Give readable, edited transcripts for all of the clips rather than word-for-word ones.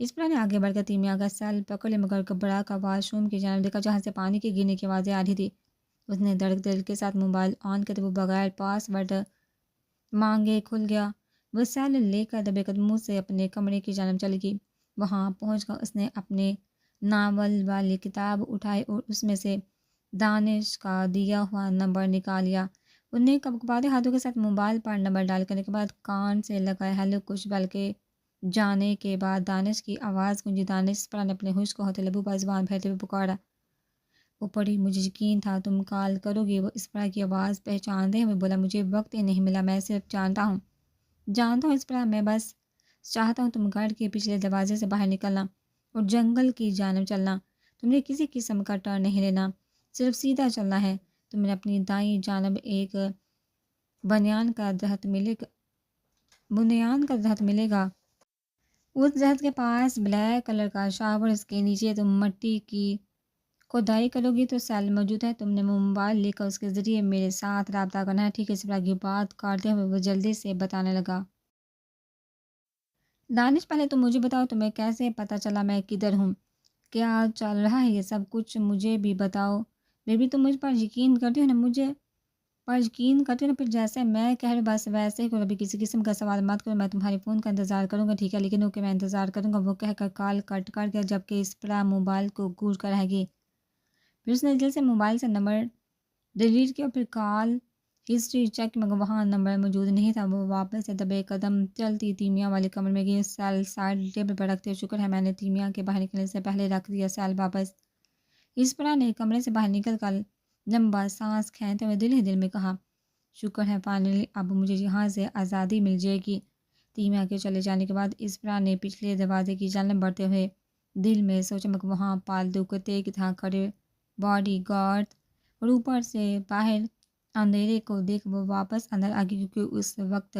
اسپرا نے آگے بڑھ کر تیمیا کا سیل پکڑ لیا مگر گھبرا کا واش روم کی جانب دیکھا جہاں سے پانی کے گرنے کی آوازیں آ رہی تھی۔ اس نے دھڑک دل کے ساتھ موبائل آن کرتے وہ بغیر پاس ورڈ مانگے کھل گیا۔ وہ سیل لے کر دبے قدموں سے اپنے کمرے کی جانب چلی گئی۔ وہاں پہنچ کر اس نے اپنے ناول والی کتاب اٹھائی اور اس میں سے دانش کا دیا ہوا نمبر نکال لیا۔ انہوں نے کپکپاتے ہاتھوں کے ساتھ موبائل پر نمبر ڈال کرنے کے بعد کان سے لگائے ہیلو کچھ بل کے جانے کے بعد دانش کی آواز گونجی۔ دانش اسپرا نے اپنے ہوش کو ہوتے لبوں پر زبان پھیرتے ہوئے پکارا، اوپری مجھے یقین تھا تم کال کرو گی۔ وہ اسپرا کی آواز پہچانتے ہوئے بولا، مجھے وقت ہی نہیں ملا، میں صرف جانتا ہوں اسپرا، میں بس چاہتا ہوں تم گھر کے پچھلے دروازے سے باہر نکلنا اور جنگل کی جانب چلنا۔ تم نے کسی قسم کا ٹرن نہیں لینا، صرف سیدھا چلنا ہے۔ تمہیں اپنی دائیں جانب ایک بنیان کا درخت ملے گا۔ اس درخت کے پاس بلیک کلر کا شاور، اس کے نیچے تم مٹی کی کھدائی کرو گی تو سیل موجود ہے۔ تم نے موبائل لے کر اس کے ذریعے میرے ساتھ رابطہ کرنا ہے، ٹھیک ہے؟ اسپرا کی بات کرتے ہوئے وہ جلدی سے بتانے لگا۔ دانش، پہلے تم مجھے بتاؤ تمہیں کیسے پتہ چلا میں کدھر ہوں؟ کیا چل رہا ہے یہ سب کچھ مجھے بھی بتاؤ۔ بیبی تم مجھ پر یقین کرتی ہو نا، پھر جیسے میں کہہ رہا بس ویسے ہی کرو، ابھی کسی قسم کا سوال مت کرو، میں تمہارے فون کا انتظار کروں گا، ٹھیک ہے؟ لیکن اوکے میں انتظار کروں گا، وہ کہہ کر کال کٹ کر دیا جبکہ اسپرا موبائل کو گور کر رہ گئی۔ پھر اس نے دل سے موبائل سے نمبر ڈیلیٹ کیا، پھر کال ہسٹری چیک مگر وہاں نمبر موجود نہیں تھا۔ وہ واپس سے دبے قدم چلتی تیمیا والے کمرے میں گئی، سیل سائڈ ٹیبل پر رکھتے، شکر ہے میں نے تیمیا کے باہر نکلنے سے پہلے رکھ دیا سیل واپس۔ اسپرا نے کمرے سے باہر نکل کر لمبا سانس کھینچتے ہوئے دل ہی دل میں کہا، شکر ہے فائنلی اب مجھے یہاں سے آزادی مل جائے گی۔ تیمیا کے چلے جانے کے بعد اسپرا نے پچھلے دروازے کی جانب بڑھتے ہوئے دل میں سوچا مگر وہاں پالتو کتے کی طرح کھڑے باڈی گارڈ اور اوپر سے باہر اندھیرے کو دیکھ وہ واپس اندر آ گئی کیونکہ اس وقت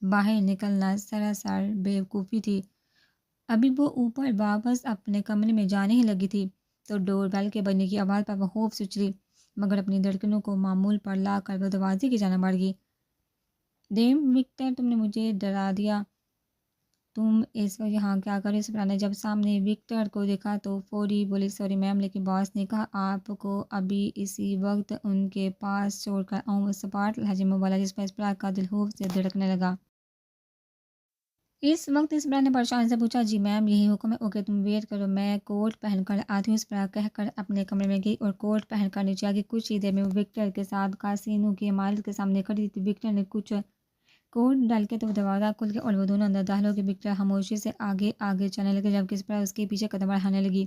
باہر نکلنا سراسر بیوقوفی تھی۔ ابھی وہ اوپر واپس اپنے کمرے میں جانے ہی لگی تھی تو ڈور بیل کے بجنے کی آواز پر وہ خوف سے اچھلی مگر اپنی دھڑکنوں کو معمول پر لا کر وہ دروازے کی جانب بڑھ گئی۔ ڈیم وکٹر، تم نے مجھے ڈرا دیا، تم اس وقت یہاں کیا کرو؟ اسپرا نے جب سامنے وکٹر کو دیکھا تو فوری بولی، سوری میم، لیکن باس نے کہا آپ کو ابھی اسی وقت ان کے پاس چھوڑ کر آؤں۔ وہ سپاٹ لہجے میں بولا جس پر اسپرا کا دل خوف سے دھڑکنے لگا۔ اس وقت اسپرا نے پریشانی سے پوچھا، جی میم یہی حکم ہے۔ اوکے تم ویٹ کرو، میں کوٹ پہن کر آتی ہوں، اسپرا کہہ کر اپنے کمرے میں گئی اور کوٹ پہن کر نیچے آ گئی۔ کچھ ہی دیر میں وہ وکٹر کے ساتھ کاسینو کی عمارت کے سامنے کھڑی تھی۔ وکٹر نے کچھ کوٹ ڈال کے تو دروازہ کھل گیا اور وہ دونوں اندر داخل ہو کے وکٹر خاموشی سے آگے آگے چلنے لگے جبکہ اسپرا اس کے پیچھے قدم بڑھانے لگی۔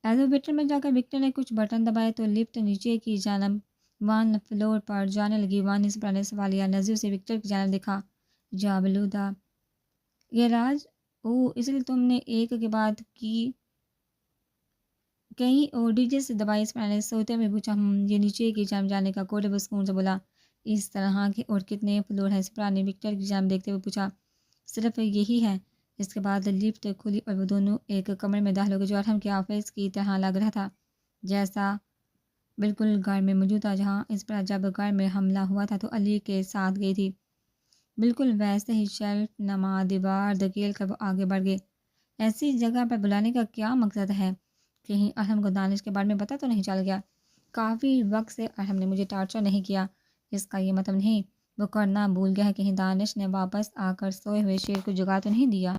ایلیویٹر میں جا کر وکٹر نے کچھ بٹن دبائے تو لفٹ نیچے کی جانب 1 فلور پر جانے لگی۔ اسپرا نے سوالیہ نظروں سے وکٹر کی جانب دیکھا، جا بلودا گیراج، اس لیے تم نے ایک کے بعد کئی اور ڈیجٹس دبائی؟ اسپرا نے سوتے ہوئے پوچھا، یہ نیچے کی جانب جانے کا کوڈ ہے۔ وہ سکون سے بولا، اس طرح کے اور کتنے فلور ہیں؟ اسپرا نے وکٹر کی جانب دیکھتے ہوئے پوچھا، صرف یہی ہے۔ اس کے بعد لفٹ کھلی اور وہ دونوں ایک کمرے میں داخل ہو گئے جو ارحم کے آفس کی طرح لگ رہا تھا جیسا بالکل گھر میں موجود تھا جہاں اسپرا جب گھر میں حملہ ہوا تھا تو علی کے ساتھ گئی تھی۔ بالکل ویسے ہی شیلف نما دیوار دھکیل کر وہ آگے بڑھ گئے۔ ایسی جگہ پر بلانے کا کیا مقصد ہے؟ کہیں ارحم کو دانش کے بارے میں پتہ تو نہیں چل گیا؟ کافی وقت سے ارحم نے مجھے ٹارچر نہیں کیا، اس کا یہ مطلب نہیں وہ کرنا بھول گیا ہے؟ کہیں دانش نے واپس آ کر سوئے ہوئے شیر کو جگا تو نہیں دیا؟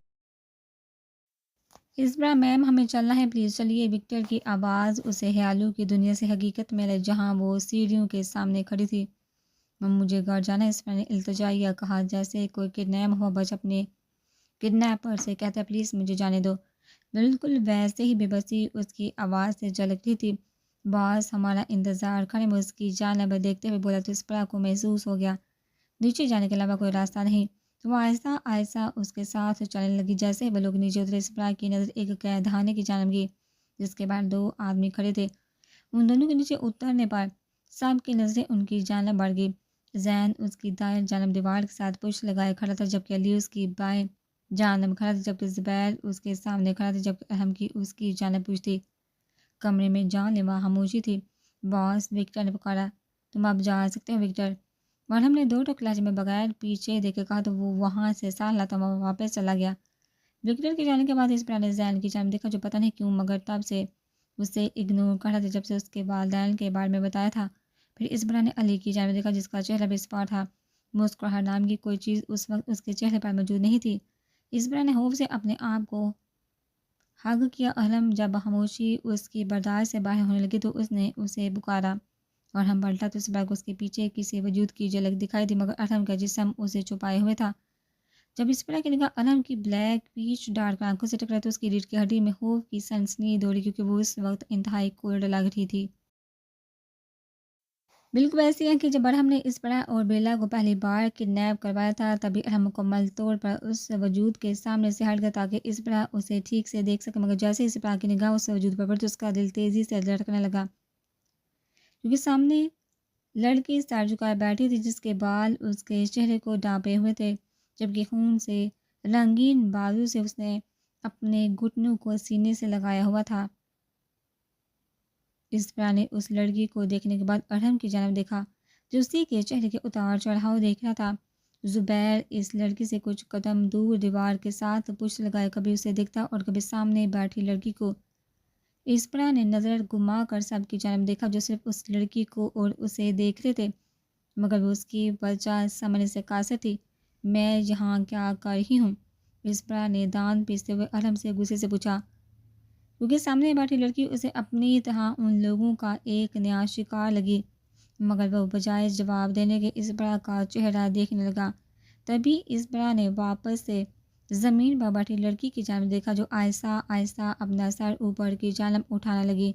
اسپرا میم ہمیں چلنا ہے پلیز چلیے۔ وکٹر کی آواز اسے خیالوں کی دنیا سے حقیقت میں لے جہاں وہ سیڑھیوں کے سامنے کھڑی تھی۔ مجھے گھر جانا ہے، اسپرا نے التجائیہ کہا جیسے کوئی کڈنیپ ہوا بچ اپنے کڈنیپر سے کہتا ہے پلیز مجھے جانے دو۔ بالکل ویسے ہی بے بسی اس کی آواز سے جھلک رہی تھی۔ باس ہمارا انتظار کریں، وہ اس کی جانب دیکھتے ہوئے بولا تو اسپرا کو محسوس ہو گیا نیچے جانے کے علاوہ کوئی راستہ نہیں۔ تو وہ آہستہ آہستہ اس کے ساتھ چلنے لگی۔ جیسے ہی وہ لوگ نیچے اترے اسپرا کی نظر ایک قید خانے کی جانب گئی جس کے باہر 2 آدمی کھڑے تھے۔ ان دونوں کے نیچے اترنے پر سب کی نظریں ان کی جانب بڑھ گئی۔ زین اس کی دائیں جانب دیوار کے ساتھ پشت لگائے کھڑا تھا جبکہ علی اس کی بائیں جانب کھڑا تھا جبکہ زبیر اس کے سامنے کھڑا تھا جبکہ ارحم کی اس کی جانب پشت تھی۔ کمرے میں جان لیوا خاموشی تھی۔ باس، وکٹر نے پکارا، تم اب جا سکتے ہو وکٹر۔ مرہم نے دو ٹوک لہجے میں بغیر پیچھے دیکھے کہا تو وہ وہاں سے سال لاتا واپس چلا گیا۔ وکٹر کے جانے کے بعد اس پر نے زین کی جانب دیکھا جو پتہ نہیں کیوں مگر تب سے اسے اگنور کر رہا تھا جب سے اس کے والدین کے بارے میں بتایا تھا۔ پھر اس بڑا نے علی کی جانب دیکھا جس کا چہرہ بے صفا تھا۔ مسکراہٹ نام کی کوئی چیز اس وقت اس کے چہرے پر موجود نہیں تھی۔ اس بڑا نے خوف سے اپنے آپ کو حگ کیا۔ ارحم جب خاموشی اس کی برداشت سے باہر ہونے لگی تو اس نے اسے پکارا اور ہم پلٹا تو اس بار کو اس کے پیچھے کسی وجود کی جھلک دکھائی دی مگر ارحم کا جسم اسے چھپائے ہوئے تھا۔ جب اس بڑا کی نگاہ ارحم کی بلیک پیچ ڈارک آنکھوں سے ٹکرائی تو اس کی ریڑھ کی ہڈی میں خوف کی سنسنی دوڑی کیونکہ وہ اس وقت انتہائی کولڈ لگ رہی تھی۔ بالکل ایسی ہے کہ جب ارحم نے اس بڑا اور بیلا کو پہلی بار کڈنیپ کروایا تھا تبھی ارحم مکمل طور پر اس وجود کے سامنے سے ہٹ گیا تاکہ اس بڑا اسے ٹھیک سے دیکھ سکے مگر جیسے اس بڑا کی نگاہ اس وجود پر پڑی تو اس کا دل تیزی سے دھڑکنے لگا کیونکہ سامنے لڑکی سر جھکائے بیٹھی تھی جس کے بال اس کے چہرے کو ڈانپے ہوئے تھے جبکہ خون سے رنگین بازو سے اس نے اپنے گھٹنوں کو سینے سے لگایا ہوا تھا۔ اس بڑا نے اس لڑکی کو دیکھنے کے بعد ارحم کی جانب دیکھا جو اسی کے چہرے کے اتار چڑھاؤ دیکھ رہا تھا۔ زبیر اس لڑکی سے کچھ قدم دور دیوار کے ساتھ پشت لگائے کبھی اسے دیکھتا اور کبھی سامنے بیٹھی لڑکی کو۔ اس بڑا نے نظر گھما کر سب کی جانب دیکھا جو صرف اس لڑکی کو اور اسے دیکھ رہے تھے مگر وہ اس کی وجہ سمجھنے سے قاصر تھی۔ میں یہاں کیا کر رہی ہوں؟ اس بڑا نے دانت پیستے ہوئے ارحم سے غصے سے پوچھا کیونکہ سامنے بیٹھی لڑکی اسے اپنی طرح ان لوگوں کا ایک نیا شکار لگی مگر وہ بجائے جواب دینے کے اس بڑا کا چہرہ دیکھنے لگا۔ تبھی اس بڑا نے واپس سے زمین پر بیٹھی لڑکی کی جانب دیکھا جو آہستہ آہستہ اپنا سر اوپر کی جانب اٹھانے لگی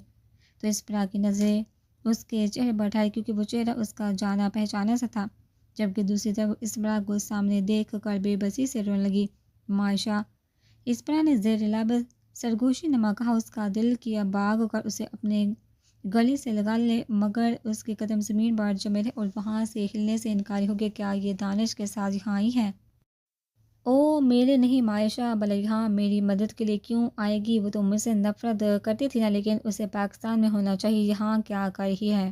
تو اس بڑا کی نظریں اس کے چہرے پر ٹھہری کیونکہ وہ چہرہ اس کا جانا پہچانا سا تھا جبکہ دوسری طرف اس بڑا کو سامنے دیکھ کر بے بسی سے رونے لگی۔ ماشا اس بڑا نے زیر لب سرگوشی نما کہا اس کا دل کیا بھاگ کر اسے اپنے گلی سے لگا لے مگر اس کے قدم زمین پر جمے رہے اور وہاں سے ہلنے سے انکاری ہو گیا۔ کیا یہ دانش کے ساتھ یہاں ہی ہے؟ او میرے نہیں معائشہ بھلا یہاں میری مدد کے لیے کیوں آئے گی؟ وہ تو مجھ سے نفرت کرتی تھی نا لیکن اسے پاکستان میں ہونا چاہیے، یہاں کیا کر رہی ہے؟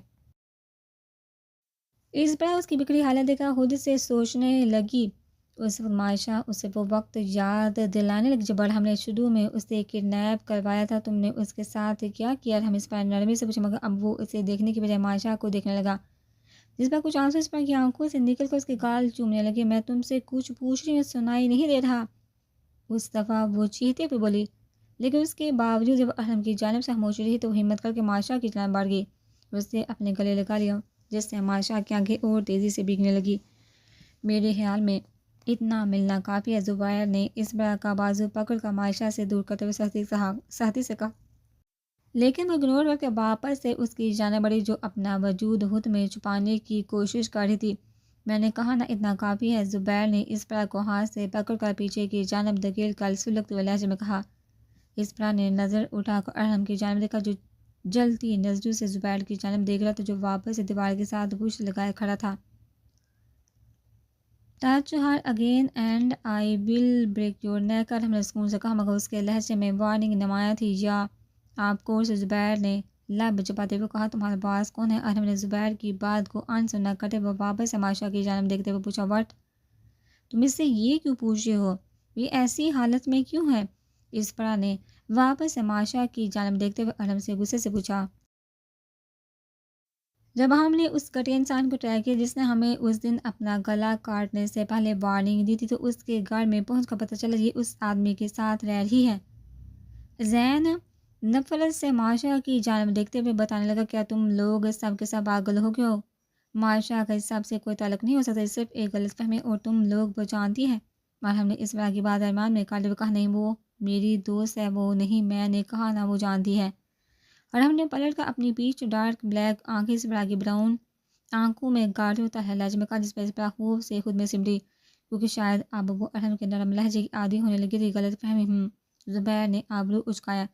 اس بار اس کی بگڑی حالت دیکھا خود سے سوچنے لگی۔ اس وقت معائشہ اسے وہ وقت یاد دلانے لگی جب ہم نے شروع میں اسے کڈنیپ کروایا تھا، تم نے اس کے ساتھ کیا کیا؟ ہم اس پر نرمی سے پوچھے مگر اب وہ اسے دیکھنے کی بجائے معائشہ کو دیکھنے لگا جس پر کچھ آنسو اس پر کی آنکھوں سے نکل کر اس کے گال چومنے لگے۔ میں تم سے کچھ پوچھ رہی ہوں، سنائی نہیں دے رہا؟ اس دفعہ وہ چیختے ہوئے بولی لیکن اس کے باوجود جب ارحم کی جانب سے خاموشی رہی تو ہمت کر کے معائشہ کی جانب بڑھ گئی، اسے اپنے گلے لگا لیا جس سے معائشہ کی آنکھیں اور تیزی سے بھیگنے لگی۔ میرے خیال میں اتنا ملنا کافی ہے، زبیر نے اس بڑا کا بازو پکڑ کر معائشہ سے دور کرتے ہوئے سختی سے کہا لیکن وہ اگنور کر کے واپس سے اس کی جانب بڑھی جو اپنا وجود خود میں چھپانے کی کوشش کر رہی تھی۔ میں نے کہا نا اتنا کافی ہے، زبیر نے اس بڑا کو ہاتھ سے پکڑ کر پیچھے کی جانب دھکیل کر سلگتے ہوئے لہجے میں کہا۔ اس بڑا نے نظر اٹھا کر ارحم کی جانب دیکھا جو جلتی نظروں سے زبیر کی جانب دیکھ رہا تھا جو واپس سے دیوار کے ساتھ پشت لگائے کھڑا تھا۔ Touch her again and I will break your neck, Arham نے سکون سے کہا مگر اس کے لہجے میں وارننگ نمایاں تھی۔ یا آف کورس، زبیر نے لب چباتے ہوئے کہا۔ تمہارا باس کون ہے؟ ارحم نے زبیر کی بات کو انسنا کرتے ہوئے واپس سے معائشہ کی جانب دیکھتے ہوئے پوچھا۔ وٹ؟ تم اس سے یہ کیوں پوچھ رہے ہو؟ یہ ایسی حالت میں کیوں ہے؟ اس بڑا نے واپس سے معائشہ کی جانب دیکھتے ہوئے ارحم سے غصے سے پوچھا۔ جب ہم نے اس گھٹیا انسان کو ٹریک کیا جس نے ہمیں اس دن اپنا گلا کاٹنے سے پہلے وارننگ دی تھی تو اس کے گھر میں پہنچ کر پتہ چلا یہ اس آدمی کے ساتھ رہ رہی ہے۔ زین نفرت سے معائشہ کی جانب دیکھتے ہوئے بتانے لگا کیا تم لوگ سب کے سب پاگل ہو گئے ہو؟ معائشہ کا اس سب سے کوئی تعلق نہیں ہو سکتا، صرف ایک غلط فہمی اور تم لوگ وہ جانتی ہیں۔ اور ہم نے اس بڑا کی بات درمیان میں کاٹتے ہوئے کہا نہیں وہ میری دوست ہے، وہ نہیں، میں نے کہا نہ وہ جانتی ہے۔ اور ہم نے پلٹ کر اپنی پیچ ڈارک بلیک آنکھیں اس بڑا کی براؤن آنکھوں میں گاڑے ہوتا ہے لہجے میں کہا جس پر اس بڑا خوف سے خود میں سمٹی کیونکہ شاید اب وہ ارحم کے نرم لہجے کی عادی ہونے لگی تھی۔ غلط فہمی؟ زبیر نے آبرو اچکایا۔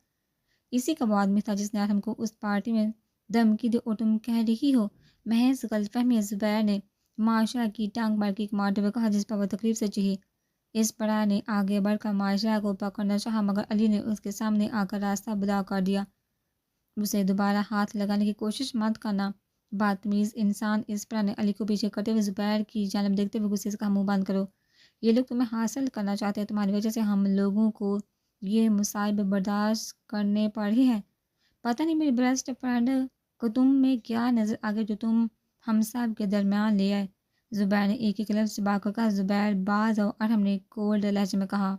اسی کا وہ آدمی تھا جس نے ارحم کو اس پارٹی میں دھمکی دی اور تم کہہ رہی ہو محض غلط فہمی ہے؟ زبیر نے معائشہ کی ٹانگ پر کک مارتے ہوئے کہا جس پر وہ تکلیف سے چیخی۔ اس بڑا نے آگے بڑھ کر معائشہ کو پکڑنا چاہا مگر علی نے اس کے سامنے آ کر راستہ بلاک کر دیا۔ اسے دوبارہ ہاتھ لگانے کی کوشش مت کرنا، بدتمیز انسان، اسپرا نے علی کو پیچھے کرتے ہوئے زبیر کی جانب دیکھتے ہوئے غصے سے کہا، منہ بند کرو، یہ لوگ تمہیں حاصل کرنا چاہتے ہیں، تمہاری وجہ سے ہم لوگوں کو یہ مصائب برداشت کرنے پڑ رہی ہے۔ پتہ نہیں میری بیسٹ فرینڈ کو تم میں کیا نظر آ گیا جو تم ہم سب کے درمیان لے آئے۔ زبیر نے ایک ایک لفظ چبا کر کہا، زبیر باز آؤ، ارحم نے کولڈ لہجے میں کہا۔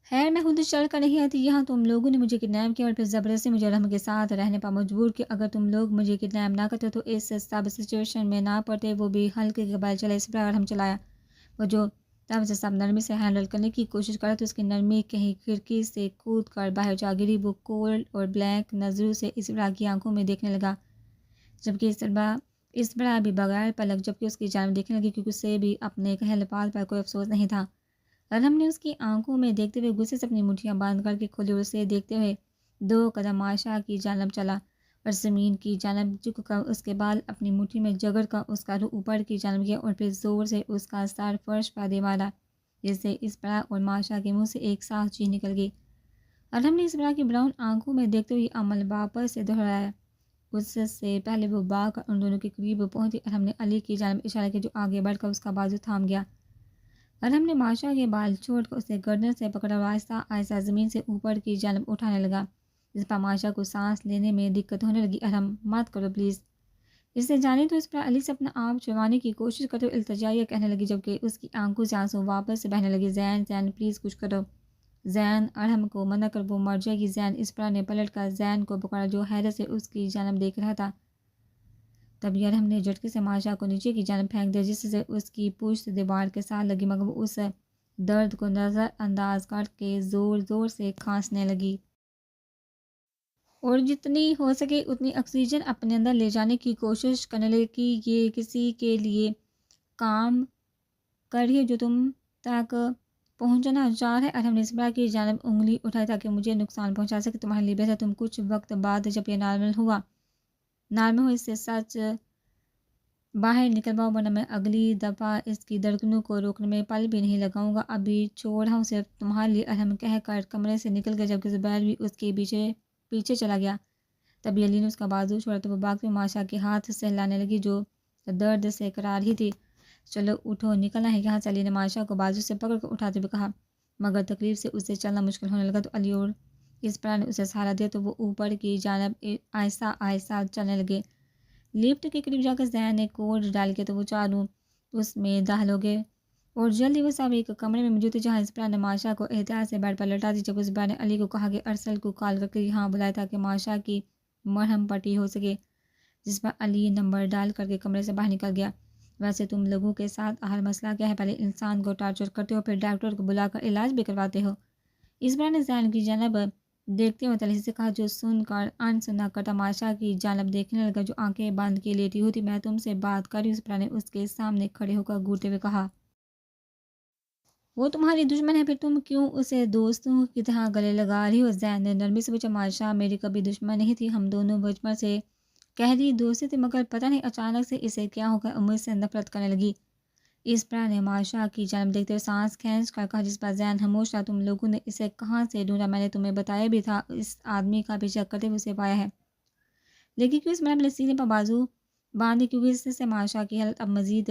خیر میں خود چل کر نہیں آتی، یہاں تم لوگوں نے مجھے کڈنیپ کیا اور پھر زبردستی مجھے ارحم کے ساتھ رہنے پر مجبور کیا۔ اگر تم لوگ مجھے کڈنیپ نہ کرتے تو اس سب سچویشن میں نہ پڑتے، وہ بھی ہلکے کے بل چلے، اس پر ارحم چلایا۔ وہ جو تب سے سب نرمی سے ہینڈل کرنے کی کوشش کرا تو اس کی نرمی کہیں کھڑکی سے کود کر باہر جا گری۔ وہ کولڈ اور بلینک نظروں سے اسبرا کی آنکھوں میں دیکھنے لگا، جبکہ اسبرا بھی بغیر پلک جبکہ اس کی جانب دیکھنے لگی، کیونکہ اسے بھی اپنے کہے الفاظ پر کوئی افسوس نہیں تھا۔ ارحم نے اس کی آنکھوں میں دیکھتے ہوئے غصے سے اپنی مٹھیاں باندھ کر کے کھولی اور اسے دیکھتے ہوئے 2 قدم عائشہ کی جانب چلا اور زمین کی جانب جھک کر اس کے بال اپنی مٹھی میں جگڑ کر اس کا روح اوپر کی جانب گیا اور پھر زور سے اس کا سر فرش پر دے مارا، جس سے اسبرا اور ماشا کے منہ سے ایک سانس چیخ نکل گئی۔ ارحم نے اسبرا کی براؤن آنکھوں میں دیکھتے ہوئے یہ عمل واپس سے دہرایا۔ اس سے پہلے وہ بھاگ کر ان دونوں کے قریب پہنچی۔ ارحم نے علی کی جانب اشارہ کیا جو آگے بڑھ کر اس کا بازو تھام گیا۔ ارحم نے ماشا کے بال چھوڑ کر اسے گردن سے پکڑا اور آہستہ آہستہ زمین سے اوپر کی جانب اٹھانے لگا، جس پر ماشا کو سانس لینے میں دقت ہونے لگی۔ ارحم مت کرو پلیز، اس سے جانے تو اس پر علی سے اپنا آپ چھڑوانے کی کوشش کرتے ہوئے التجائیہ کہنے لگی، جبکہ اس کی آنکھوں سے آنسو واپس سے بہنے لگے۔ زین زین پلیز کچھ کرو، زین ارحم کو منع کر، وہ مر جائے گی۔ زین اسپرا نے پلٹ کر زین کو پکڑا جو حیرت سے اس کی جانب دیکھ رہا تھا۔ تبھی ارحم نے جھٹکے سے ماشا کو نیچے کی جانب پھینک دیا، جس سے اس کی پشت دیوار کے ساتھ لگی، مگر وہ اس درد کو نظر انداز کر کے زور زور سے کھانسنے لگی اور جتنی ہو سکے اتنی آکسیجن اپنے اندر لے جانے کی کوشش کرنے لگی کہ یہ کسی کے لیے کام کر رہی ہے جو تم تک پہنچنا چاہ رہے۔ ارحم نے اسبرا کی جانب انگلی اٹھائی تاکہ مجھے نقصان پہنچا سکے، تمہارے لیے بہتر تم کچھ وقت بعد جب یہ نارمل ہو اس سے سچ باہر نکل پاؤ، ورنہ میں اگلی دفعہ اس کی دھڑکنوں کو روکنے میں پل بھی نہیں لگاؤں گا، ابھی چھوڑ ہوں صرف تمہارے لیے، ارحم کہہ کر کمرے سے نکل گیا، جبکہ زبیر بھی اس کے پیچھے چلا گیا۔ تبھی علی نے اس کا بازو چھوڑا تو وہ بھاگتے ہوئے ماشا کے ہاتھ سے لانے لگی جو درد سے کرا رہی تھی۔ چلو اٹھو، نکلنا ہے یہاں سے، علی نے ماشا کو بازو سے پکڑ کر اٹھاتے ہوئے کہا، مگر تکلیف سے اسے چلنا مشکل ہونے لگا تو علی اور اسپرا نے اسے سہارا دیا تو وہ اوپر کی جانب آہستہ آہستہ چلنے لگے۔ لفٹ کے قریب جا کر زین نے کوڈ ڈال کے تو وہ چاروں اس میں داخل ہو گئے اور جلدی وہ سب ایک کمرے میں موجود تھے، جہاں اسپرا نے ماشا کو احتیاط سے بیڈ پر لٹا دی، جب اسپرا نے علی کو کہا کہ ارسل کو کال کر کے یہاں بلائے تاکہ ماشا کی مرہم پٹی ہو سکے، جس پر علی نمبر ڈال کر کے کمرے سے باہر نکل گیا۔ ویسے تم لوگوں کے ساتھ ہر مسئلہ کیا ہے، پہلے انسان کو ٹارچر کرتے ہو پھر ڈاکٹر کو بلا کر علاج بھی کرواتے ہو۔ اسپرا نے زین کی جانب دیکھتے ہوئے تلخی سے کہا، جو سن کر انسنا کر تماشا کی جانب دیکھنے لگا جو آنکھیں بند کیے لیٹی ہوتی۔ میں تم سے بات کر رہی ہوں، اسپرا نے اس کے سامنے کھڑے ہو کر گھورتے ہوئے کہا۔ وہ تمہاری دشمن ہے، پھر تم کیوں اسے دوستوں کی طرح گلے لگا رہی ہو؟ زین نے نرمی سے پوچھا، ماشا میری کبھی دشمن نہیں تھی، ہم دونوں بچپن سے گہری دوستی تھی، مگر پتہ نہیں اچانک سے اسے کیا ہو کر مجھ سے نفرت کرنے لگی۔ اسپرا نے ماشا کی جانب دیکھتے ہوئے سانس کھینچ کر کہا، جس پر زین خاموش رہا، تم لوگوں نے اسے کہاں سے ڈھونڈا؟ میں نے تمہیں بتایا بھی تھا، اس آدمی کا پیچھا کرتے ہوئے اسے پایا ہے، لیکن کیوں؟ اسپرا نے سینے پر بازو باندھی، کیونکہ اس سے ماشا کی حالت اب مزید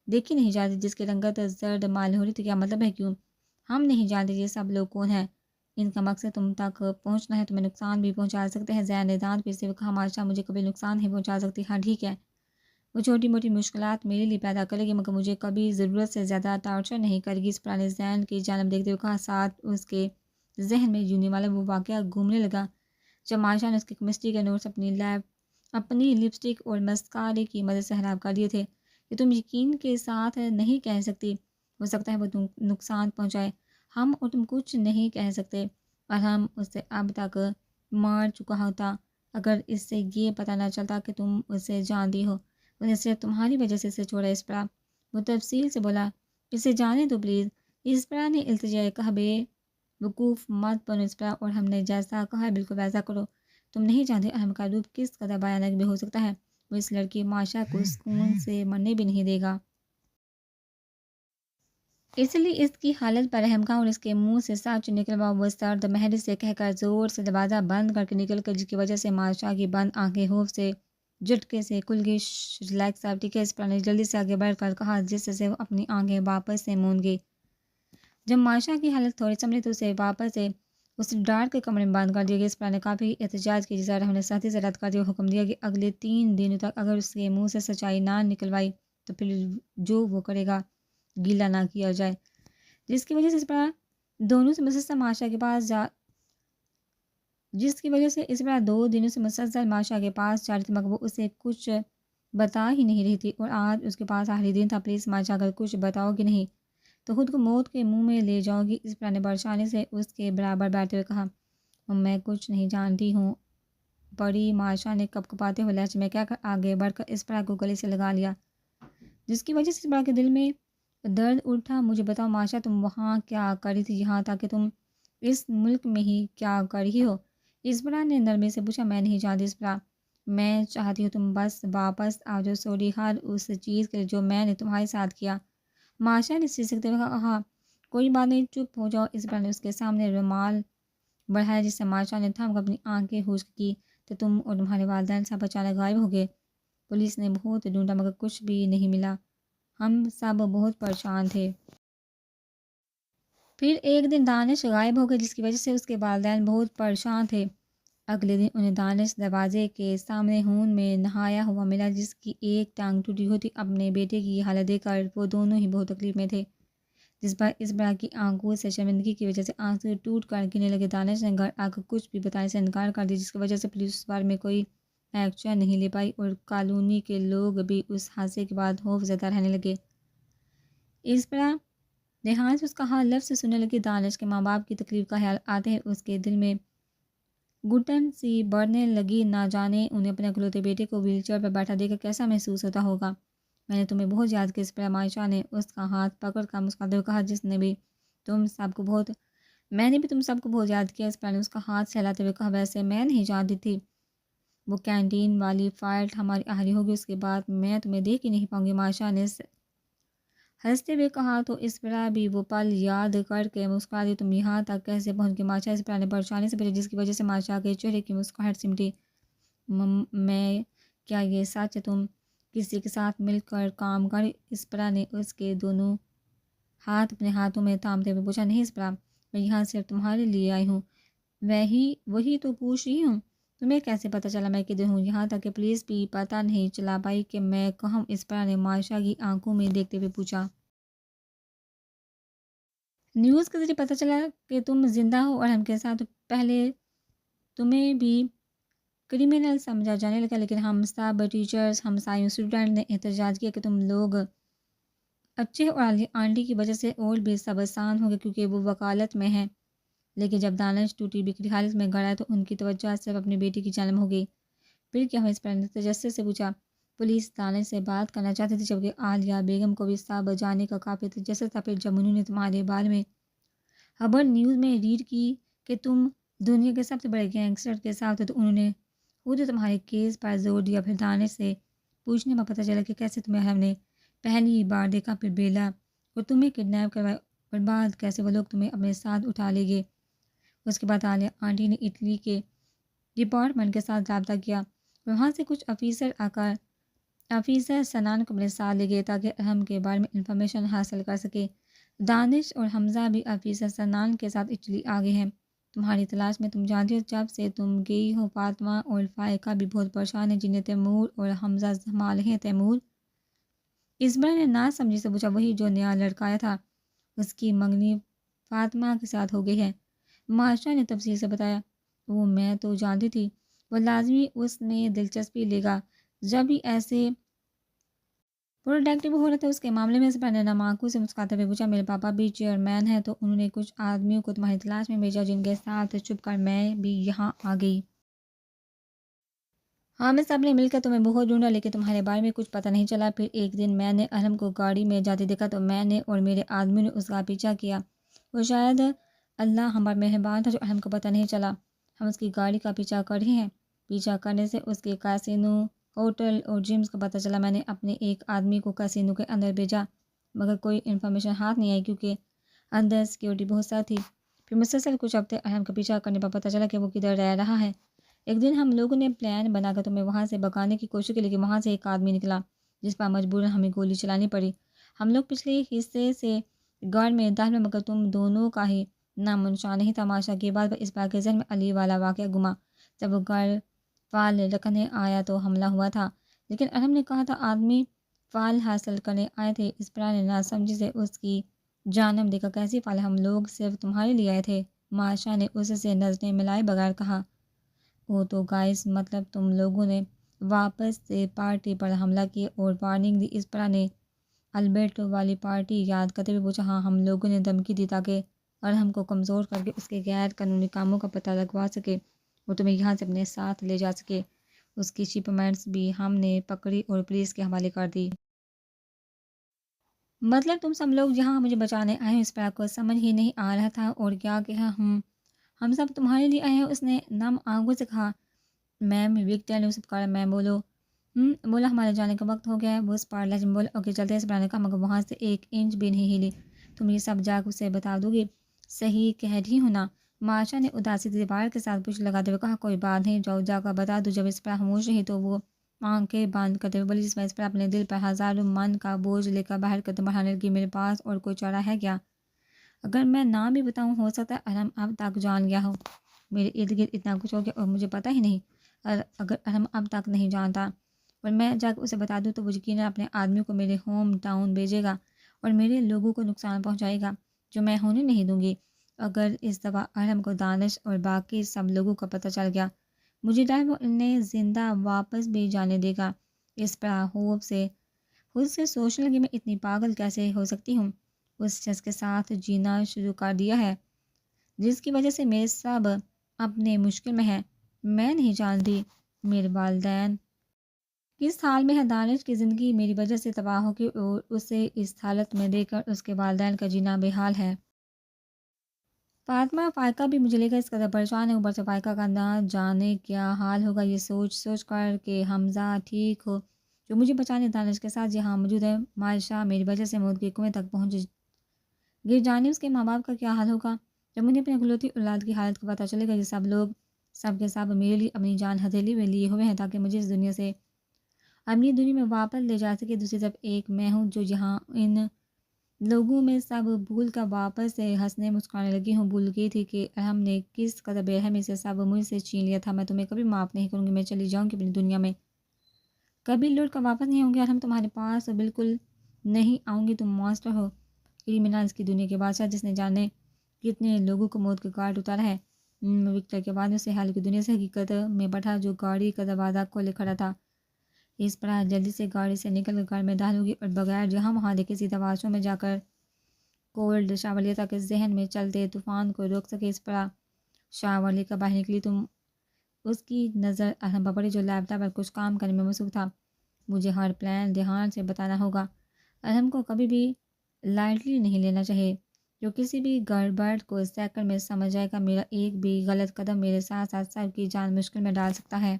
دیکھی نہیں جاتی، جس کی رنگت زرد مال ہو رہی تھی۔ کیا مطلب ہے؟ کیوں؟ ہم نہیں جانتے یہ سب لوگ کون ہیں، ان کا مقصد تم تک پہنچنا ہے، تمہیں نقصان بھی پہنچا سکتے ہیں۔ زین نے دانت پیستے ہوئے کہا، ماشا مجھے کبھی نقصان نہیں پہنچا سکتی، ہاں ٹھیک ہے، وہ چھوٹی موٹی مشکلات میرے لیے پیدا کرے گی، مگر مجھے کبھی ضرورت سے زیادہ ٹارچر نہیں کرے گی۔ اسپرا نے زین کی جانب دیکھتے ہوئے کہا، ساتھ اس کے ذہن میں یونی والا وہ واقعہ گھومنے لگا جب ماشا نے اس کی کیمسٹری کے نوٹس اپنی لپسٹک اور مسکارے کی مدد سے خراب کر دیے تھے۔ یہ تم یقین کے ساتھ نہیں کہہ سکتی، ہو سکتا ہے وہ تم نقصان پہنچائے، ہم اور تم کچھ نہیں کہہ سکتے، اور ہم اسے اب تک مار چکا ہوتا اگر اس سے یہ پتہ نہ چلتا کہ تم اسے جانتی ہو، انہیں صرف تمہاری وجہ سے اسے چھوڑا۔ اسپرا وہ تفصیل سے بولا، اسے جانے دو پلیز۔ اسپرا نے التجا کہا، بے وقوف مت بنو اسپرا، اور ہم نے جیسا کہا ہے بالکل ویسا کرو، تم نہیں جانتے ارحم کا روپ کس قدر بھیانک بھی ہو سکتا ہے، وہ اس لڑکی ماشا کو سکون سے مرنے بھی نہیں دے گا۔ اس لیے اس کی حالت پر رحم کا اور اس کے منہ سے سانپ نکلوا وہ سرد مہر سے کہہ کر زور سے دروازہ بند کر کے نکل کر، جس کی وجہ سے ماشا کی بند آنکھیں خوف سے جھٹکے سے کھل گئی۔ ریلیکس صاحب ٹھیک ہے، اس پر نے جلدی سے آگے بڑھ کر کہا، جس سے وہ اپنی آنکھیں واپس سے موند گئی۔ جب ماشا کی حالت تھوڑی سنبھلی تو اسے واپس سے اس ڈارک کے کمرے میں بند کر دیا گیا۔ اس پر نے کافی احتجاج کی، جسے ہم نے سختی سے رد کر دیا اور حکم دیا کہ اگلے 3 دنوں تک اگر اس کے منہ سے سچائی نہ نکلوائی تو پھر جو وہ کرے گا گیلا نہ کیا جائے، جس کی وجہ سے اس پر دونوں سے مسلسل ماشا کے پاس جس کی وجہ سے اس پر 2 دنوں سے مسلسل ماشا کے پاس جا رہی تھی، مگر وہ اسے کچھ بتا ہی نہیں رہی تھی، اور آج اس کے پاس آخری دن تھا۔ پلیز ماشا، اگر کچھ بتاؤ گی نہیں تو خود کو موت کے منہ میں لے جاؤ گی، اس پر نے پریشانی سے اس کے برابر بیٹھتے ہوئے کہا۔ میں کچھ نہیں جانتی ہوں بڑی، ماشا نے کپ کپاتے ہوئے لہجے میں کہہ کر آگے بڑھ کر اس پر کو گلے سے لگا لیا، جس کی وجہ سے اس پر کے دل میں درد اٹھا۔ مجھے بتاؤ ماشا، تم وہاں کیا کر رہی تھی، یہاں تک کہ تم اس ملک میں ہی کیا کر رہی ہو؟ اسبرا نے نرمی سے پوچھا۔ میں نہیں جانتی اسبرا، میں چاہتی ہوں تم بس واپس آ جاؤ، سوری ہر اس چیز کے جو میں نے تمہارے ساتھ کیا، ماشا نے سسکتے ہوئے کہا۔ کوئی بات نہیں، چپ ہو جاؤ۔ اسبرا نے اس کے سامنے رومال بڑھایا، جس سے ماشا نے تھم کر اپنی آنکھیں خشک کی۔ تو تم اور تمہارے والدین سب اچانک غائب ہو گئے؟ پولیس نے بہت ڈھونڈا مگر کچھ بھی نہیں ملا، ہم سب بہت پریشان تھے۔ پھر ایک دن دانش غائب ہو گئے، جس کی وجہ سے اس کے والدین بہت پریشان تھے۔ اگلے دن انہیں دانش دروازے کے سامنے خون میں نہایا ہوا ملا، جس کی ایک ٹانگ ٹوٹی ہوئی تھی۔ اپنے بیٹے کی یہ حالت دیکھ کر وہ دونوں ہی بہت تکلیف میں تھے، جس پر اسبرا کی آنکھوں سے شرمندگی کی وجہ سے آنسو ٹوٹ کر گرنے لگے۔ دانش نے گھر آ کر کچھ بھی بتانے سے انکار کر دیا، جس کی وجہ سے پولیس اس بارے میں کوئی ایکشن نہیں لے پائی، اور کالونی کے لوگ بھی اس حادثے کے بعد خوف زدہ رہنے لگے۔ اسبرا دھیان سے اس کا ہر لفظ سننے لگی۔ دانش کے ماں باپ کی تکلیف کا خیال آتے ہی اس کے دل میں گھٹن سی بڑھنے لگی۔ نہ جانے انہیں اپنے اکلوتے بیٹے کو ویل چیئر پر بیٹھا دیکھ کر کیسا محسوس ہوتا ہوگا۔ میں نے تمہیں بہت یاد کیا اسبرا، ماشا نے اس کا ہاتھ پکڑ کر مسکراتے ہوئے کہا، میں نے بھی تم سب کو بہت یاد کیا۔ اسبرا نے اس کا ہاتھ سہلاتے ہوئے کہا، ویسے میں نہیں جانتی تھی وہ کینٹین والی فائٹ ہماری آخری ہوگی، اس کے بعد میں تمہیں دیکھ ہی نہیں پاؤں گی، ماشا نے ہنستے ہوئے کہا۔ تو اسبرا بھی وہ پل یاد کر کے مسکرا دی۔ تم یہاں تک کیسے پہنچ گئی ماشا؟ اسبرا نے پریشانی سے پوچھا، جس کی وجہ سے ماشا کے چہرے کی مسکراہٹ سمٹی۔ میں کیا یہ سچ ہے تم کسی کے ساتھ مل کر کام کر؟ اسبرا نے اس کے دونوں ہاتھ اپنے ہاتھوں میں تھامتے ہوئے پوچھا۔ نہیں اسبرا، میں یہاں صرف تمہارے لیے آئی ہوں۔ وہی تو پوچھ رہی ہوں، تمہیں کیسے پتہ چلا میں کدھر ہوں؟ یہاں تک کہ پولیس بھی پتہ نہیں چلا پائی کہ میں کہاں ہوں، اسبرا نے ماشا کی آنکھوں میں دیکھتے ہوئے پوچھا۔ نیوز کے ذریعے پتہ چلا کہ تم زندہ ہو، اور ہم کے ساتھ پہلے تمہیں بھی کرمنل سمجھا جانے لگا، لیکن ہم سب ٹیچرز، ہمسایوں، اسٹوڈنٹ نے احتجاج کیا کہ تم لوگ اچھے اور آنٹی کی وجہ سے اور بھی سب آسان ہو گئے کیونکہ وہ وکالت میں ہیں۔ لیکن جب دانش ٹوٹی بکھری حالت میں گھر آیا تو ان کی توجہ صرف اپنی بیٹی کی جانب ہو گئی۔ پھر کیا ہوا؟ اس پر نے تجسس سے پوچھا۔ پولیس دانش سے بات کرنا چاہتی تھی، جبکہ عالیہ بیگم کو بھی سب جانے کا کافی تجسس تھا۔ پھر جب انہوں نے تمہارے بارے میں خبر نیوز میں ریڈ کی کہ تم دنیا کے سب سے بڑے گینگسٹر کے ساتھ ہو، تو انہوں نے خود تمہارے کیس پر زور دیا۔ پھر دانش سے پوچھنے میں پتہ چلا کہ کیسے تمہیں ہم نے پہلی بار دیکھا، پھر بیلا اور تمہیں کڈنیپ کروایا، اور بعد کیسے وہ لوگ تمہیں اپنے ساتھ اٹھا لے گئے۔ اس کے بعد عالیہ آنٹی نے اٹلی کے ڈپارٹمنٹ کے ساتھ رابطہ کیا، وہاں سے کچھ آفیسر سنان کو اپنے ساتھ لے گئے تاکہ ارحم کے بارے میں انفارمیشن حاصل کر سکے۔ دانش اور حمزہ بھی آفیسر سنان کے ساتھ اٹلی آ گئے ہیں تمہاری تلاش میں۔ تم جانتی ہو جب سے تم گئی ہو فاطمہ اور فائقہ بھی بہت پریشان ہیں، جنہیں تیمور اور حمزہ سنبھالے ہیں۔ تیمور؟ اسبرا نے نہ سمجھی سے پوچھا۔ وہی جو نیا لڑکا آیا تھا، اس کی منگنی فاطمہ کے ساتھ ہو گئی ہے، ماشا نے تفصیل سے بتایا۔ وہ میں تو جانتی تھی، وہ لازمی اس میں دلچسپی لے گا جب ہی ایسے پروڈکٹیو ہو رہا تھا۔ اس کے معاملے میں اسبرا نے نم آنکھوں سے مسکراتے ہوئے پوچھا۔ میرے پاپا بھی چیئرمین ہیں، تو انہوں نے کچھ آدمیوں کو تمہاری تلاش میں بھیجا، جن کے ساتھ چھپ کر میں بھی یہاں آ گئی۔ ہم سب نے مل کر تمہیں بہت ڈھونڈا، لیکن تمہارے بارے میں کچھ پتہ نہیں چلا۔ پھر ایک دن میں نے ارحم کو گاڑی میں جاتے دیکھا، تو میں نے اور میرے آدمیوں نے اس کا پیچھا کیا۔ وہ شاید اللہ ہم پر مہربان تھا جو ارحم کو پتہ نہیں چلا۔ ہم اس کی گاڑی کا پیچھا کر رہے ہیں۔ پیچھا کرنے سے اس کے کیسینو، ہوٹل اور جمز کا پتہ چلا۔ میں نے اپنے ایک آدمی کو کیسینو کے اندر بھیجا، مگر کوئی انفارمیشن ہاتھ نہیں آئی کیونکہ اندر سیکیورٹی بہت سخت تھی۔ پھر مسلسل کچھ ہفتے ارحم کا پیچھا کرنے پر پتہ چلا کہ وہ کدھر رہ رہا ہے۔ ایک دن ہم لوگوں نے پلان بنا کر تمہیں وہاں سے بھگانے کی کوشش کی، لیکن وہاں سے ایک آدمی نکلا جس پر مجبوراً ہمیں گولی چلانی پڑی۔ ہم لوگ پچھلے حصے سے گاڑ میں داخل، مگر تم دونوں کا ہی نام منشان نہیں تھا۔ معاشرہ کے بعد اس بار کے ذہن میں علی والا واقعہ گما۔ جب وہ گاڑ فال رکھنے آیا تو حملہ ہوا تھا، لیکن ارحم نے کہا تھا آدمی فال حاصل کرنے آئے تھے۔ اس پر نے ناسمجھی سے اس کی جانب دیکھا۔ کیسی فال؟ ہم لوگ صرف تمہارے لیے آئے تھے، معاشرہ نے اس سے نظریں ملائے بغیر کہا۔ وہ تو گائز، مطلب تم لوگوں نے واپس سے پارٹی پر حملہ کیا اور وارننگ دی؟ اس پر نے البرٹ والی پارٹی یاد کرتے ہوئے پوچھا۔ ہاں، ہم لوگوں نے دھمکی دی تاکہ ارحم کو کمزور کر کے اس کے غیر قانونی کاموں کا پتہ لگوا سکے اور تمہیں یہاں سے اپنے ساتھ لے جا سکے۔ اس کی شپمنٹس بھی ہم نے پکڑی اور پولیس کے حوالے کر دی۔ مطلب تم سب لوگ یہاں مجھے بچانے آئے ہو؟ اس پر کو سمجھ ہی نہیں آ رہا تھا اور کیا کہا۔ ہم سب تمہارے لیے آئے ہیں، اس نے نم آنکھوں سے کہا۔ میم، وکٹر نے اسے پکارا۔ میم بولو۔ بولا ہمارے جانے کا وقت ہو گیا ہے۔ وہ اس پر لہجے میں بولا اوکے چلتے ہیں۔ اس پر نے کہا مگر وہاں سے 1 انچ بھی نہیں ہلی۔ تم یہ سب جا کے اسے بتا دو گی؟ صحیح کہہ رہی ہوں نا؟ معاشرہ نے اداسی دیوار کے ساتھ پوچھ لگاتے ہوئے کہا کوئی بات نہیں، جاؤ جا کر بتا دو۔ جب اس پر خاموش رہی تو وہ آنکھیں بند کرتے ہوئے بولی جس میں اس پر اپنے دل پر ہزاروں من کا بوجھ لے کر باہر قدم بڑھانے لگی۔ میرے پاس اور کوئی چارہ ہے کیا؟ اگر میں نام بھی بتاؤں ہو سکتا ہے ارحم اب تک جان گیا ہو۔ میرے ارد گرد اتنا کچھ ہو گیا اور مجھے پتہ ہی نہیں۔ اگر ارحم اب تک نہیں جانتا اور میں جا کے اسے بتا دوں تو وہ یقیناً اپنے آدمیوں کو میرے ہوم ٹاؤن بھیجے گا اور میرے لوگوں کو نقصان پہنچائے گا جو میں ہونے نہیں دوں گی۔ اگر اس دفعہ ارحم کو دانش اور باقی سب لوگوں کا پتہ چل گیا، مجھے ڈر وہ انہیں زندہ واپس بھی جانے دے گا۔ اس پر خوب سے خود سے سوچنے لگی میں اتنی پاگل کیسے ہو سکتی ہوں؟ اس شخص کے ساتھ جینا شروع کر دیا ہے جس کی وجہ سے میرے سب اپنے مشکل میں ہیں۔ میں نہیں جانتی میرے والدین کس حال میں ہے۔ دانش کی زندگی میری وجہ سے تباہ ہوگی اور اسے اس حالت میں دیکھ کر اس کے والدین کا جینا بے حال ہے۔ فاطمہ فائقہ بھی مجھے لے کر اس قدر پریشان ہے، اوپر سے فائقہ کا نہ جانے کیا حال ہوگا۔ یہ سوچ کر کہ حمزہ ٹھیک ہو جو مجھے بچانے دانش کے ساتھ یہاں موجود ہے، معاشرہ میری وجہ سے موت کے کنویں تک پہنچ گر جانے اس کے ماں باپ کا کیا حال ہوگا جب انہیں اپنے اکلوتی اولاد کی حالت کا پتہ چلے گا۔ یہ سب لوگ سب کے سب میرے لیے اپنی جان ہتھیلی میں لیے ہوئے ہیں تاکہ مجھے اس دنیا سے اپنی دنیا میں واپس لے جا سکے۔ دوسری طرف ایک میں ہوں جو یہاں ان لوگوں میں سب بھول کر واپس سے ہنسنے مسکرانے لگی ہوں۔ بھول گئی تھی کہ ارحم نے کس قدر بے رحمی سے سب مجھ سے چھین لیا تھا۔ میں تمہیں کبھی معاف نہیں کروں گی۔ میں چلی جاؤں گی اپنی دنیا میں، کبھی لوٹ کر واپس نہیں آؤں گی۔ ارحم تمہارے پاس بالکل نہیں آؤں گی۔ تم ماسٹر ہو، کریمنلز کی دنیا کے بادشاہ جس نے جانے کتنے لوگوں کو موت کے گھاٹ اتارا ہے۔ وکٹر کے بعد اسے حال کی دنیا سے حقیقت میں بٹھا جو گاڑی کا دروازہ کھولے کھڑا تھا۔ اس پر جلدی سے گاڑی سے نکل کر گھر میں داخل ہوگی اور بغیر جہاں وہاں دیکھے سیدھا واش روم میں جا کر کولڈ شاور لیا تاکہ ذہن میں چلتے طوفان کو روک سکے۔ اس پر شاور لے کر باہر نکلی تو اس کی نظر ارحم پر پڑی جو لیپ ٹاپ پر کچھ کام کرنے میں مصروف تھا۔ مجھے ہر پلان دھیان سے بتانا ہوگا۔ ارحم کو کبھی بھی لائٹلی نہیں لینا چاہیے۔ جو کسی بھی گڑبڑ کو سیکنڈ میں سمجھ جائے گا۔ میرا ایک بھی غلط قدم میرے ساتھ ساتھ سب کی جان مشکل میں ڈال سکتا ہے۔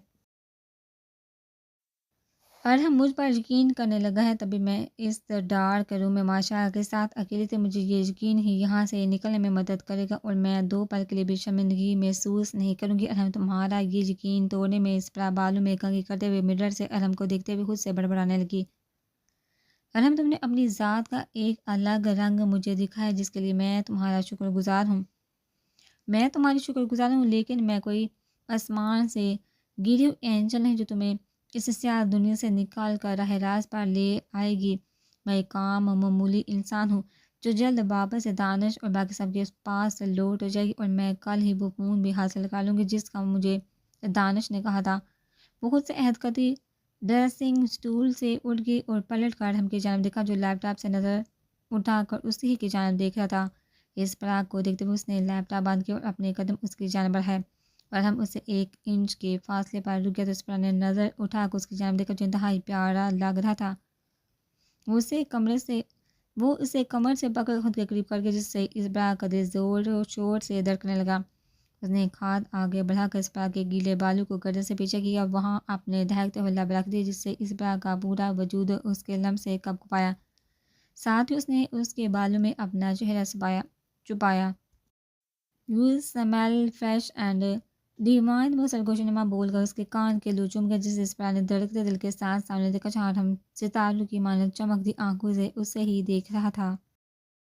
ارحم مجھ پر یقین کرنے لگا ہے تبھی میں اس ڈارک روم میں معاشرہ کے ساتھ اکیلی تھی۔ مجھے یہ یقین ہی یہاں سے نکلنے میں مدد کرے گا اور میں 2 پل کے لیے بھی شرمندگی محسوس نہیں کروں گی۔ ارحم تمہارا یہ یقین توڑنے میں اس پر بالوں میں کنگھی کرتے ہوئے مرر سے ارحم کو دیکھتے ہوئے خود سے بڑبڑانے لگی۔ ارحم تم نے اپنی ذات کا ایک الگ رنگ مجھے دکھا ہے جس کے لیے میں تمہارا شکر گزار ہوں۔ میں تمہاری شکر گزار ہوں، لیکن میں کوئی آسمان سے گری ہوئی اینجل نہیں جو تمہیں اس سیاہ دنیا سے نکال کر راہ راست پر لے آئے گی۔ میں ایک عام معمولی انسان ہوں جو جلد واپس سے دانش اور باقی سب کے پاس لوٹ جائے گی اور میں کل ہی وہ فون بھی حاصل کر لوں گی جس کا مجھے دانش نے کہا تھا۔ وہ خود سے عہد کرتی ڈریسنگ سٹول سے اٹھ گئی اور پلٹ کر ارحم کی جانب دیکھا جو لیپ ٹاپ سے نظر اٹھا کر اسی کی جانب دیکھ رہا تھا۔ اس پراگ کو دیکھتے ہوئے اس نے لیپ ٹاپ بند کیا اور اپنے قدم اس کی جانب بڑھائے اور ہم اس سے 1 انچ کے فاصلے پر رک گیا تو اس پر نے نظر اٹھا کر اس کی جانب دیکھا جو انتہائی پیارا لگ رہا تھا۔ وہ اسے کمر سے پکڑ خود کے قریب کر گیا جس سے اس برا قدر زور و شور سے دھڑکنے لگا۔ اس نے ایک ہاتھ آگے بڑھا کر اس برا کے گیلے بالوں کو گردن سے پیچھے کیا، وہاں اپنے دہکتے ہوئے لب رکھ دیے جس سے اس برا کا پورا وجود اس کے لمس سے کپ کپایا۔ ساتھ ہی اس نے اس کے بالوں میں اپنا چہرہ چھپایا. You smile fresh and divine. وہ سرگوش نما بول کر اس کے کان کے لو چوم گیا، جس سے اسپرا نے دھڑکتے دل کے ساتھ سامنے دیکھا جہاں ہم ستاروں کی مانند چمکتی آنکھوں سے اسے ہی دیکھ رہا تھا.